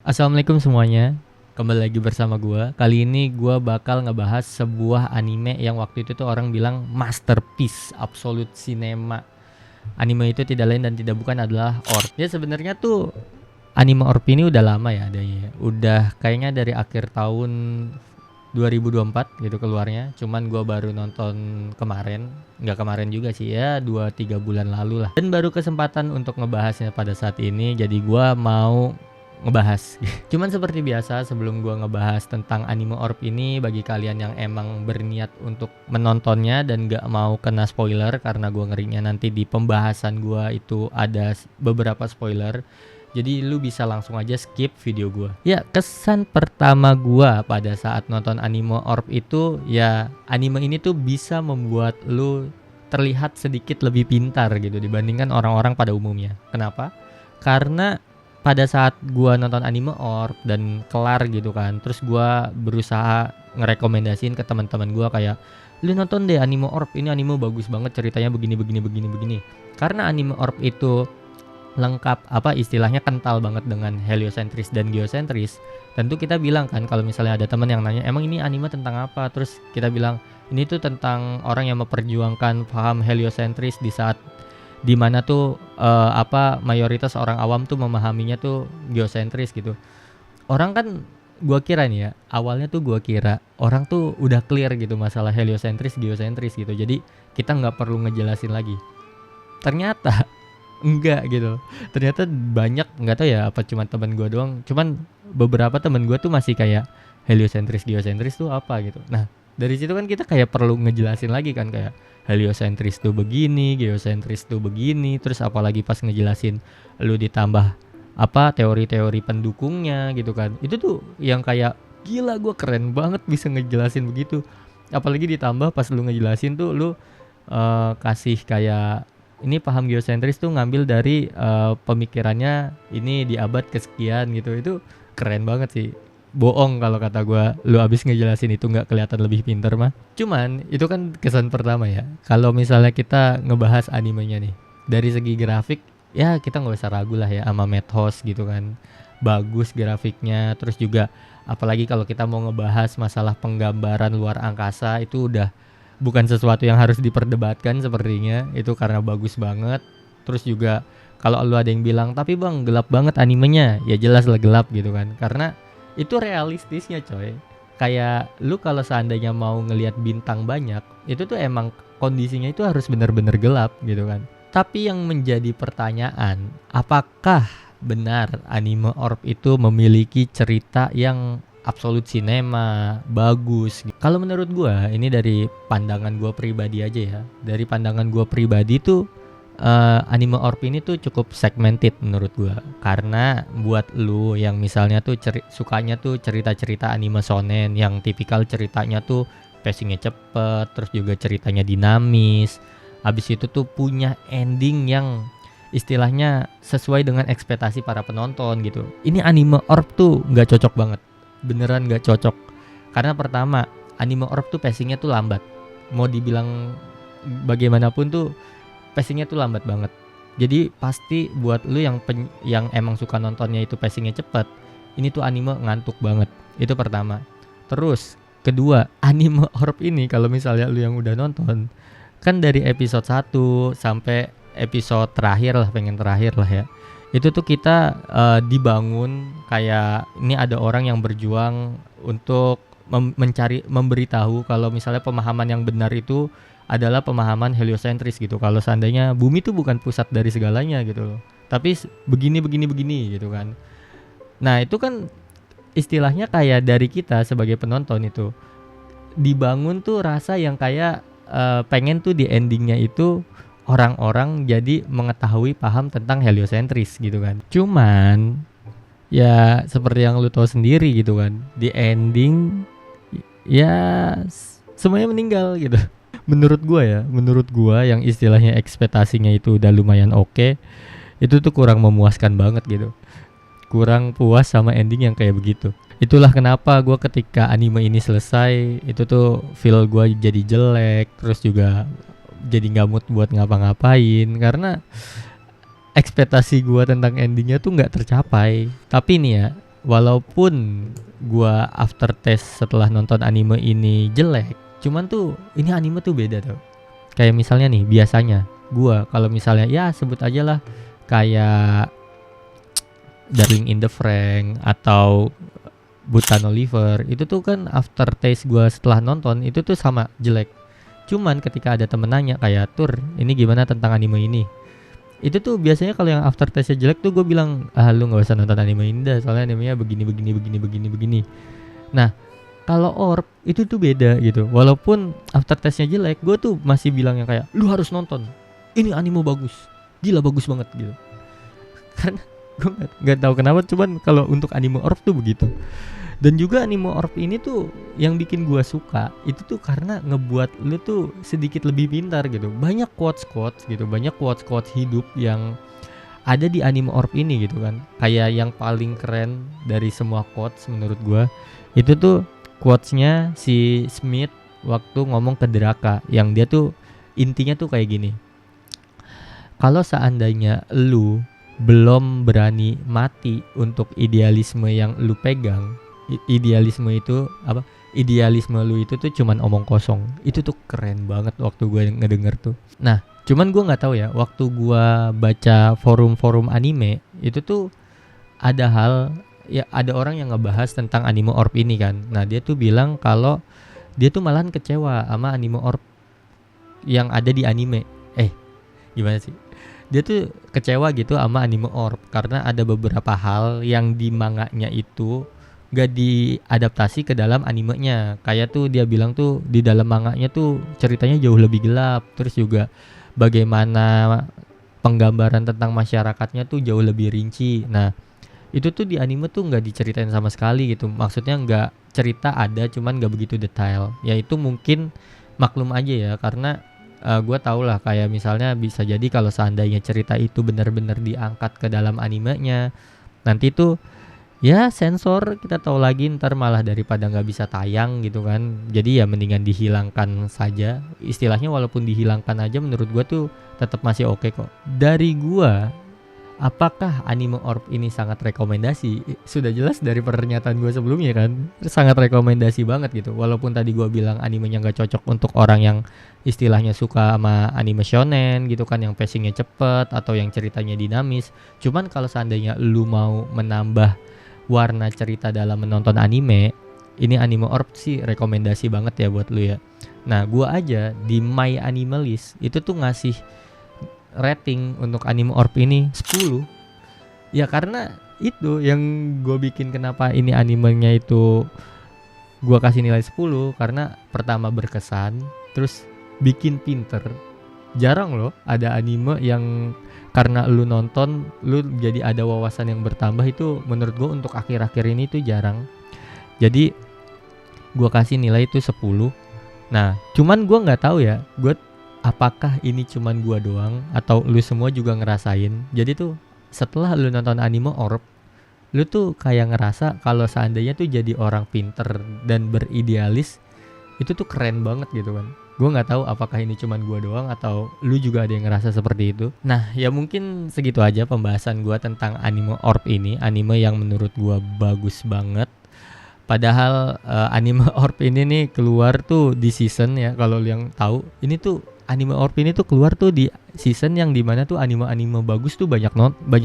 Assalamualaikum semuanya. Kembali lagi bersama gua. Kali ini gua bakal ngebahas sebuah anime yang waktu itu tuh orang bilang masterpiece, absolute cinema. Anime itu tidak lain dan tidak bukan adalah Orb. Ya sebenarnya tuh anime Orb ini udah lama ya adanya. Udah kayaknya dari akhir tahun 2024 gitu keluarnya. Cuman gua baru nonton kemarin. Nggak kemarin juga sih ya, 2-3 bulan lalu lah. Dan baru kesempatan untuk ngebahasnya pada saat ini. Jadi gua mau ngebahas. Cuman seperti biasa sebelum gua ngebahas tentang anime Orb ini, bagi kalian yang emang berniat untuk menontonnya dan gak mau kena spoiler karena gua ngerinya nanti di pembahasan gua itu ada beberapa spoiler. Jadi lu bisa langsung aja skip video gua. Ya, kesan pertama gua pada saat nonton anime Orb itu ya anime ini tuh bisa membuat lu terlihat sedikit lebih pintar gitu dibandingkan orang-orang pada umumnya. Kenapa? Karena pada saat gua nonton anime Orb dan kelar gitu kan, terus gua berusaha ngerekomendasiin ke teman-teman gua kayak, lu nonton deh anime Orb, ini anime bagus banget ceritanya begini begini begini begini. Karena anime Orb itu lengkap, apa istilahnya kental banget dengan heliosentris dan geosentris. Tentu kita bilang kan kalau misalnya ada teman yang nanya emang ini anime tentang apa, terus kita bilang ini tuh tentang orang yang memperjuangkan paham heliosentris di saat dimana tuh mayoritas orang awam tuh memahaminya tuh geosentris gitu. Orang kan gua kira nih ya, awalnya tuh gua kira orang tuh udah clear gitu masalah heliosentris geosentris gitu. Jadi kita nggak perlu ngejelasin lagi. Ternyata enggak gitu. Ternyata banyak, nggak tahu ya apa cuma teman gua doang. Cuman beberapa teman gua tuh masih kayak heliosentris geosentris tuh apa gitu. Nah, dari situ kan kita kayak perlu ngejelasin lagi kan kayak heliosentris tuh begini, geosentris tuh begini, terus apalagi pas ngejelasin lu ditambah teori-teori pendukungnya gitu kan. Itu tuh yang kayak gila, gua keren banget bisa ngejelasin begitu. Apalagi ditambah pas lu ngejelasin tuh lu kasih kayak ini paham geosentris tuh ngambil dari pemikirannya ini di abad kesekian gitu. Itu keren banget sih. Bohong kalau kata gua, lu abis ngejelasin itu nggak kelihatan lebih pinter mah. Cuman itu kan kesan pertama ya. Kalau misalnya kita ngebahas animenya nih, dari segi grafik ya kita nggak usah ragu lah ya sama Madhouse gitu kan. Bagus grafiknya, terus juga apalagi kalau kita mau ngebahas masalah penggambaran luar angkasa itu udah bukan sesuatu yang harus diperdebatkan sepertinya. Itu karena bagus banget. Terus juga kalau lu ada yang bilang tapi bang gelap banget animenya, ya jelas lah gelap gitu kan. Karena itu realistisnya coy. Kayak lu kalau seandainya mau ngelihat bintang banyak, itu tuh emang kondisinya itu harus benar-benar gelap gitu kan. Tapi yang menjadi pertanyaan, apakah benar anime Orb itu memiliki cerita yang absolut cinema, bagus? Kalau menurut gua, ini dari pandangan gua pribadi aja ya. Dari pandangan gua pribadi tuh anime Orb ini tuh cukup segmented menurut gua. Karena buat lu yang misalnya tuh sukanya tuh cerita-cerita anime shonen yang tipikal ceritanya tuh pacingnya cepet, terus juga ceritanya dinamis, habis itu tuh punya ending yang istilahnya sesuai dengan ekspektasi para penonton gitu. Ini anime Orb tuh nggak cocok banget, beneran nggak cocok. Karena pertama, anime Orb tuh pacingnya tuh lambat. Mau dibilang bagaimanapun tuh pacingnya tuh lambat banget. Jadi pasti buat lu yang emang suka nontonnya itu pacingnya cepet, ini tuh anime ngantuk banget. Itu pertama. Terus kedua, anime Orb ini kalau misalnya lu yang udah nonton, kan dari episode 1 sampai episode terakhir lah, pengen terakhir lah ya. Itu tuh kita dibangun kayak ini ada orang yang berjuang untuk memberitahu kalau misalnya pemahaman yang benar itu adalah pemahaman heliosentris gitu. Kalau seandainya bumi itu bukan pusat dari segalanya gitu loh. Tapi begini gitu kan. Nah, itu kan istilahnya kayak dari kita sebagai penonton itu dibangun tuh rasa yang kayak pengen tuh di endingnya itu orang-orang jadi mengetahui paham tentang heliosentris gitu kan. Cuman ya seperti yang lu tahu sendiri gitu kan. Di ending ya semuanya meninggal gitu. Menurut gua yang istilahnya ekspektasinya itu udah lumayan oke, itu tuh kurang memuaskan banget gitu. Kurang puas sama ending yang kayak begitu. Itulah kenapa gua ketika anime ini selesai, itu tuh feel gua jadi jelek, terus juga jadi nggak mood buat ngapa-ngapain karena ekspektasi gua tentang endingnya tuh nggak tercapai. Tapi nih ya, walaupun gua aftertaste setelah nonton anime ini jelek, cuman tuh ini anime tuh beda tuh. Kayak misalnya nih, biasanya gua kalau misalnya ya sebut aja lah kayak Darling in the Franxx atau Butan Oliver, itu tuh kan aftertaste gua setelah nonton itu tuh sama jelek. Cuman ketika ada temen nanya kayak, "Tur, ini gimana tentang anime ini?" Itu tuh biasanya kalau yang aftertaste jelek tuh gue bilang, lu nggak usah nonton anime ini dah, soalnya animenya begini. Nah, kalau Orb itu tuh beda gitu. Walaupun aftertaste-nya jelek, gue tuh masih bilangnya kayak, lu harus nonton, ini anime bagus, gila bagus banget gitu. Karena gue nggak tahu kenapa, cuman kalau untuk anime Orb tuh begitu. Dan juga anime Orb ini tuh yang bikin gua suka itu tuh karena ngebuat lu tuh sedikit lebih pintar gitu. Banyak quotes gitu, banyak quotes hidup yang ada di anime Orb ini gitu kan. Kayak yang paling keren dari semua quotes menurut gua itu tuh quotesnya si Smith waktu ngomong ke Draka, yang dia tuh intinya tuh kayak gini. Kalau seandainya lu belum berani mati untuk idealisme yang lu pegang, idealisme itu apa? Idealisme lu itu tuh cuman omong kosong. Itu tuh keren banget waktu gue ngedenger tuh. Nah, cuman gue nggak tahu ya, waktu gue baca forum-forum anime itu tuh ada ada orang yang ngebahas tentang anime Orb ini kan. Nah, dia tuh bilang kalau dia tuh malahan kecewa sama anime Orb yang ada di anime. Gimana sih? Dia tuh kecewa gitu sama anime Orb karena ada beberapa hal yang di manganya itu gak diadaptasi ke dalam animenya. Kayak tuh dia bilang tuh di dalam manganya tuh ceritanya jauh lebih gelap. Terus juga bagaimana penggambaran tentang masyarakatnya tuh jauh lebih rinci. Nah, itu tuh di anime tuh gak diceritain sama sekali gitu. Maksudnya gak cerita ada, cuman gak begitu detail. Ya itu mungkin maklum aja ya, karena gue tau lah kayak misalnya bisa jadi kalau seandainya cerita itu benar-benar diangkat ke dalam animenya, nanti tuh ya sensor kita tahu lagi ntar malah daripada nggak bisa tayang gitu kan. Jadi ya mendingan dihilangkan saja. Istilahnya walaupun dihilangkan aja menurut gua tuh tetap masih oke kok. Dari gua, apakah anime Orb ini sangat rekomendasi? Sudah jelas dari pernyataan gua sebelumnya kan, sangat rekomendasi banget gitu. Walaupun tadi gua bilang animenya nggak cocok untuk orang yang istilahnya suka sama anime shonen gitu kan, yang pacingnya cepet atau yang ceritanya dinamis. Cuman kalau seandainya lu mau menambah warna cerita dalam menonton anime, ini anime Orb sih rekomendasi banget ya buat lu ya. Nah, gua aja di My Animalist itu tuh ngasih rating untuk anime Orb ini 10. Ya karena itu yang gue bikin kenapa ini animenya itu gua kasih nilai 10, karena pertama berkesan, terus bikin pinter. Jarang loh ada anime yang karena lu nonton lu jadi ada wawasan yang bertambah. Itu menurut gue untuk akhir-akhir ini tuh jarang. Jadi gue kasih nilai itu 10. Nah, cuman gue nggak tahu ya, apakah ini cuman gue doang atau lu semua juga ngerasain. Jadi tuh setelah lu nonton anime Orb, lu tuh kayak ngerasa kalau seandainya tuh jadi orang pinter dan beridealis itu tuh keren banget gitu kan. Gue nggak tahu apakah ini cuman gue doang atau lu juga ada yang ngerasa seperti itu. Nah, ya mungkin segitu aja pembahasan gue tentang anime Orb ini, anime yang menurut gue bagus banget. Padahal anime Orb ini nih keluar tuh di season ya, kalau lu yang tahu, ini tuh anime Orb ini tuh keluar tuh di season yang dimana tuh anime-anime bagus tuh banyak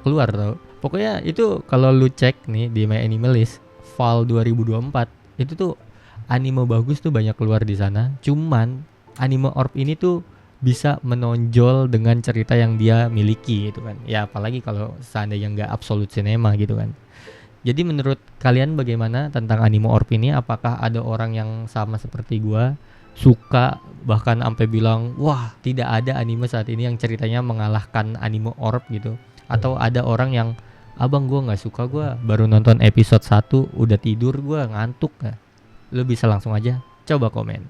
keluar tau. Pokoknya itu kalau lu cek nih di My Animalist Fall 2024, itu tuh anime bagus tuh banyak keluar di sana. Cuman anime Orb ini tuh bisa menonjol dengan cerita yang dia miliki gitu kan. Ya apalagi kalau seandainya nggak Absolute Cinema gitu kan. Jadi menurut kalian bagaimana tentang anime Orb ini? Apakah ada orang yang sama seperti gua, suka bahkan sampai bilang, wah tidak ada anime saat ini yang ceritanya mengalahkan anime Orb gitu? Atau ada orang yang, abang gua nggak suka, gua baru nonton episode 1 udah tidur, gua ngantuk. Lu bisa langsung aja coba komen.